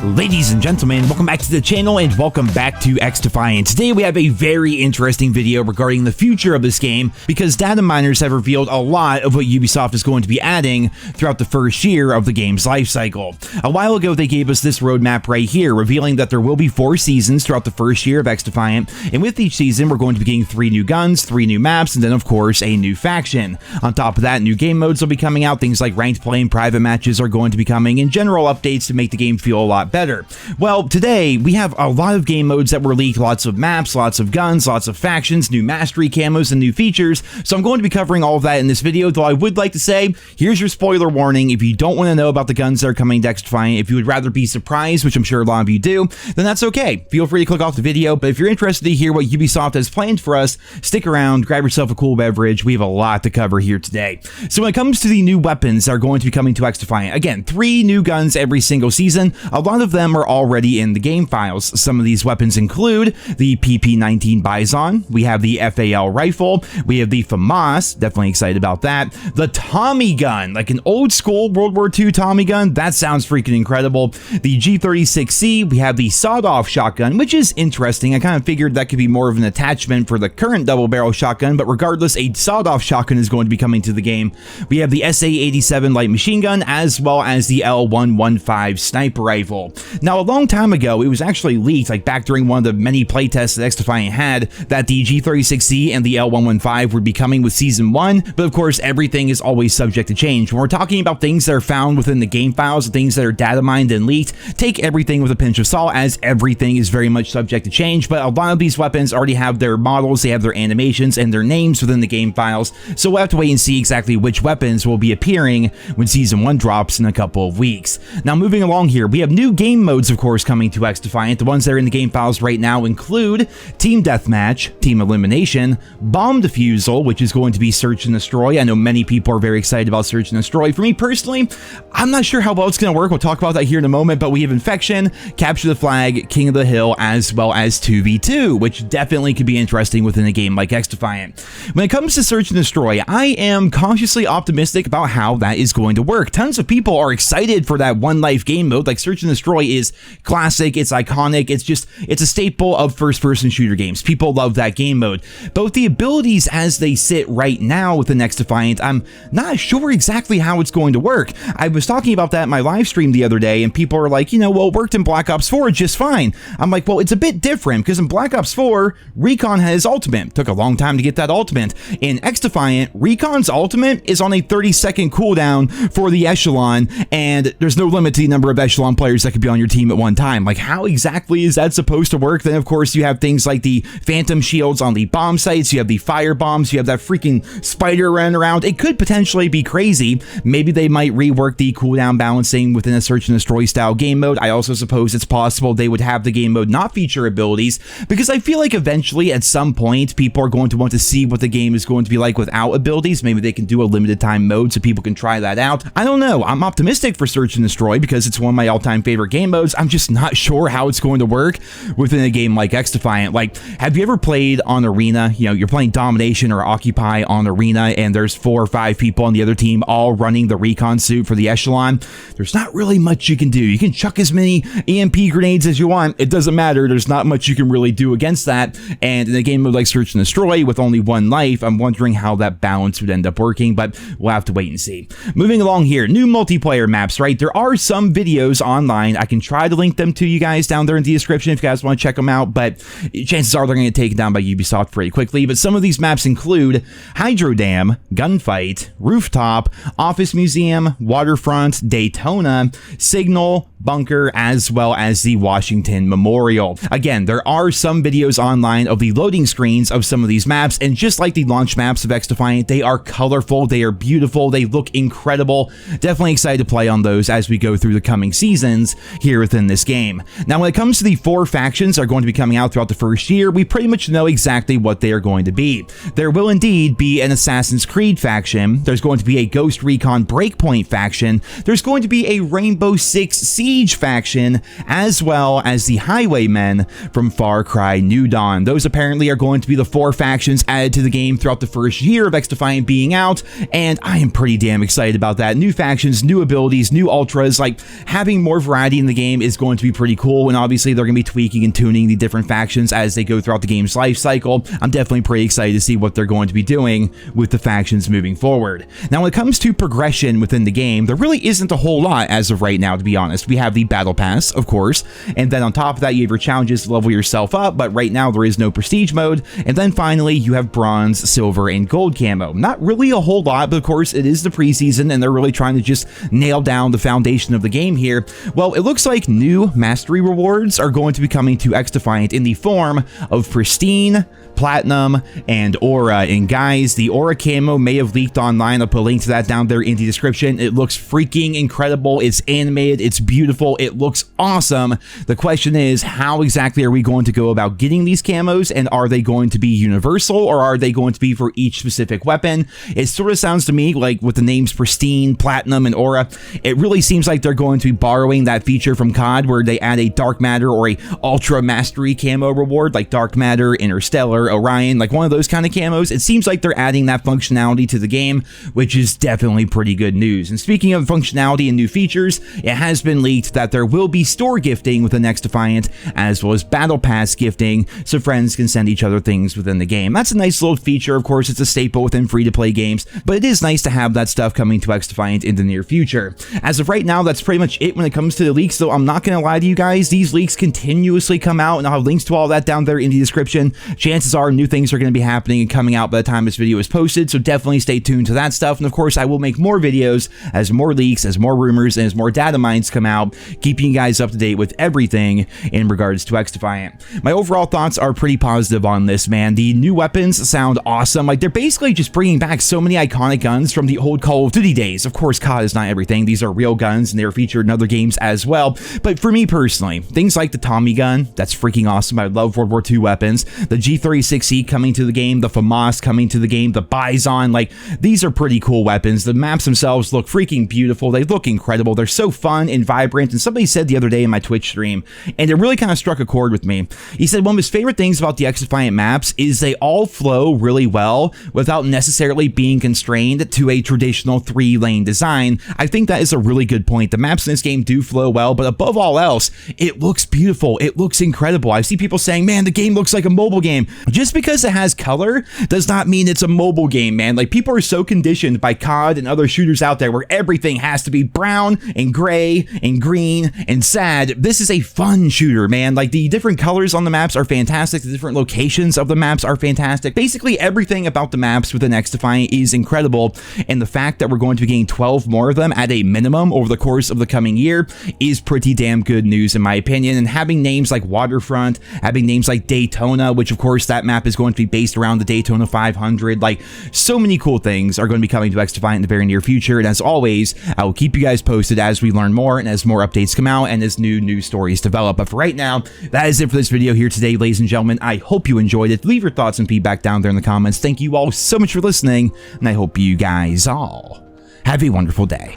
Ladies and gentlemen, welcome back to the channel and welcome back to XDefiant. Today we have a very interesting video regarding the future of this game because data miners have revealed a lot of what Ubisoft is going to be adding throughout the first year of the game's life cycle. A while ago they gave us this roadmap right here, revealing that there will be 4 seasons throughout the first year of XDefiant, and with each season we're going to be getting 3 new guns, 3 new maps, and then of course a new faction. On top of that, new game modes will be coming out, things like ranked play and private matches are going to be coming, and general updates to make the game feel a lot better. Well, today we have a lot of game modes that were leaked, lots of maps, lots of guns, lots of factions, new mastery camos, and new features, so I'm going to be covering all of that in this video, though I would like to say, here's your spoiler warning. If you don't want to know about the guns that are coming to XDefiant, if you would rather be surprised, which I'm sure a lot of you do, then that's okay. Feel free to click off the video, but if you're interested to hear what Ubisoft has planned for us, stick around, grab yourself a cool beverage. We have a lot to cover here today. So when it comes to the new weapons that are going to be coming to XDefiant, again, 3 new guns every single season. A lot of them are already in the game files. Some of these weapons include the PP-19 Bison, we have the FAL rifle, we have the FAMAS, definitely excited about that, the Tommy gun, like an old school World War II Tommy gun, that sounds freaking incredible, the G36C, we have the sawed-off shotgun, which is interesting. I kind of figured that could be more of an attachment for the current double-barrel shotgun, but regardless, a sawed-off shotgun is going to be coming to the game. We have the SA-87 light machine gun, as well as the L115 sniper rifle. Now, a long time ago, it was actually leaked, like back during one of the many playtests that XDefiant had, that the G36C and the L115 would be coming with Season 1, but of course, everything is always subject to change. When we're talking about things that are found within the game files, things that are data mined and leaked, take everything with a pinch of salt, as everything is very much subject to change, but a lot of these weapons already have their models, they have their animations, and their names within the game files, so we'll have to wait and see exactly which weapons will be appearing when Season 1 drops in a couple of weeks. Now, moving along here, we have new game modes, of course, coming to XDefiant. The ones that are in the game files right now include Team Deathmatch, Team Elimination, Bomb Defusal, which is going to be Search and Destroy. I know many people are very excited about Search and Destroy. For me personally, I'm not sure how well it's going to work. We'll talk about that here in a moment, but we have Infection, Capture the Flag, King of the Hill, as well as 2v2, which definitely could be interesting within a game like XDefiant. When it comes to Search and Destroy, I am cautiously optimistic about how that is going to work. Tons of people are excited for that one life game mode. Like, Search and Destroy is classic, it's iconic, it's a staple of first-person shooter games. People love that game mode. But with the abilities as they sit right now within XDefiant, I'm not sure exactly how it's going to work. I was talking about that in my live stream the other day, and people are like, you know, well, it worked in Black Ops 4 just fine. I'm like, well, it's a bit different, because in Black Ops 4, Recon has ultimate. Took a long time to get that ultimate. In XDefiant, Recon's ultimate is on a 30-second cooldown for the Echelon, and there's no limit to the number of Echelon players that could be on your team at one time. Like, how exactly is that supposed to work? Then, of course, you have things like the phantom shields on the bomb sites, you have the fire bombs, you have that freaking spider running around. It could potentially be crazy. Maybe they might rework the cooldown balancing within a Search and Destroy style game mode. I also suppose it's possible they would have the game mode not feature abilities, because I feel like eventually, at some point, people are going to want to see what the game is going to be like without abilities. Maybe they can do a limited time mode so people can try that out. I don't know. I'm optimistic for Search and Destroy because it's one of my all-time favorite game modes. I'm just not sure how it's going to work within a game like XDefiant. Like, have you ever played on Arena? You know, you're playing Domination or Occupy on Arena, and there's 4 or 5 people on the other team all running the Recon suit for the Echelon. There's not really much you can do. You can chuck as many EMP grenades as you want. It doesn't matter. There's not much you can really do against that. And in a game mode like Search and Destroy with only 1 life, I'm wondering how that balance would end up working, but we'll have to wait and see. Moving along here, new multiplayer maps, right? There are some videos online. I can try to link them to you guys down there in the description if you guys want to check them out, but chances are they're going to get taken down by Ubisoft pretty quickly. But some of these maps include Hydro Dam, Gunfight, Rooftop, Office Museum, Waterfront, Daytona, Signal, Bunker, as well as the Washington Memorial. Again, there are some videos online of the loading screens of some of these maps, and just like the launch maps of XDefiant, they are colorful, they are beautiful, they look incredible. Definitely excited to play on those as we go through the coming seasons here within this game. Now, when it comes to the 4 factions that are going to be coming out throughout the first year, we pretty much know exactly what they are going to be. There will indeed be an Assassin's Creed faction, there's going to be a Ghost Recon Breakpoint faction, there's going to be a Rainbow Six Siege faction, as well as the Highwaymen from Far Cry New Dawn. Those apparently are going to be the 4 factions added to the game throughout the first year of XDefiant being out, and I am pretty damn excited about that. New factions, new abilities, new ultras, like having more variety variety in the game is going to be pretty cool, and obviously they're going to be tweaking and tuning the different factions as they go throughout the game's life cycle. I'm definitely pretty excited to see what they're going to be doing with the factions moving forward. Now, when it comes to progression within the game, there really isn't a whole lot as of right now, to be honest. We have the battle pass, of course, and then on top of that, you have your challenges to level yourself up, but right now there is no prestige mode, and then finally you have bronze, silver, and gold camo. Not really a whole lot, but of course it is the preseason, and they're really trying to just nail down the foundation of the game here. Well, it looks like new mastery rewards are going to be coming to XDefiant in the form of pristine, platinum, and aura. And guys, the aura camo may have leaked online. I'll put a link to that down there in the description. It looks freaking incredible. It's animated, it's beautiful, it looks awesome. The question is, how exactly are we going to go about getting these camos, and are they going to be universal, or are they going to be for each specific weapon? It sort of sounds to me like with the names pristine, platinum, and aura, it really seems like they're going to be borrowing that feature from COD where they add a dark matter or a ultra mastery camo reward, like dark matter, interstellar, Orion, like one of those kind of camos. It seems like they're adding that functionality to the game, which is definitely pretty good news. And speaking of functionality and new features, it has been leaked that there will be store gifting within XDefiant, as well as battle pass gifting, so friends can send each other things within the game. That's a nice little feature. Of course, it's a staple within free-to-play games, but it is nice to have that stuff coming to XDefiant in the near future. As of right now, that's pretty much it when it comes to the leaks, though I'm not going to lie to you guys, these leaks continuously come out, and I'll have links to all that down there in the description. Chances are new things are going to be happening and coming out by the time this video is posted, so definitely stay tuned to that stuff. And of course, I will make more videos as more leaks, as more rumors, and as more data mines come out, keeping you guys up to date with everything in regards to XDefiant. My overall thoughts are pretty positive on this, man. The new weapons sound awesome. Like, they're basically just bringing back so many iconic guns from the old Call of Duty days. Of course, COD is not everything. These are real guns, and they are featured in other games as well. But for me personally, things like the Tommy gun, that's freaking awesome. I love World War II weapons. The G36E coming to the game, the FAMAS coming to the game, the Bison, like, these are pretty cool weapons. The maps themselves look freaking beautiful. They look incredible. They're so fun and vibrant. And somebody said the other day in my Twitch stream, and it really kind of struck a chord with me. He said one of his favorite things about the XDefiant maps is they all flow really well without necessarily being constrained to a traditional 3-lane design. I think that is a really good point. The maps in this game do flow well, but above all else, it looks beautiful. It looks incredible. I see people saying, man, the game looks like a mobile game. Just because it has color does not mean it's a mobile game, man. Like, people are so conditioned by COD and other shooters out there where everything has to be brown and gray and green and sad. This is a fun shooter, man. Like, the different colors on the maps are fantastic. The different locations of the maps are fantastic. Basically, everything about the maps within XDefiant is incredible, and the fact that we're going to be getting 12 more of them at a minimum over the course of the coming year is pretty damn good news in my opinion. And having names like Waterfront, having names like Daytona, which of course that map is going to be based around the Daytona 500, like, so many cool things are going to be coming to XDefiant in the very near future. And as always, I will keep you guys posted as we learn more and as more updates come out and as new news stories develop. But for right now, that is it for this video here today, ladies and gentlemen. I hope you enjoyed it. Leave your thoughts and feedback down there in the comments. Thank you all so much for listening, and I hope you guys all have a wonderful day.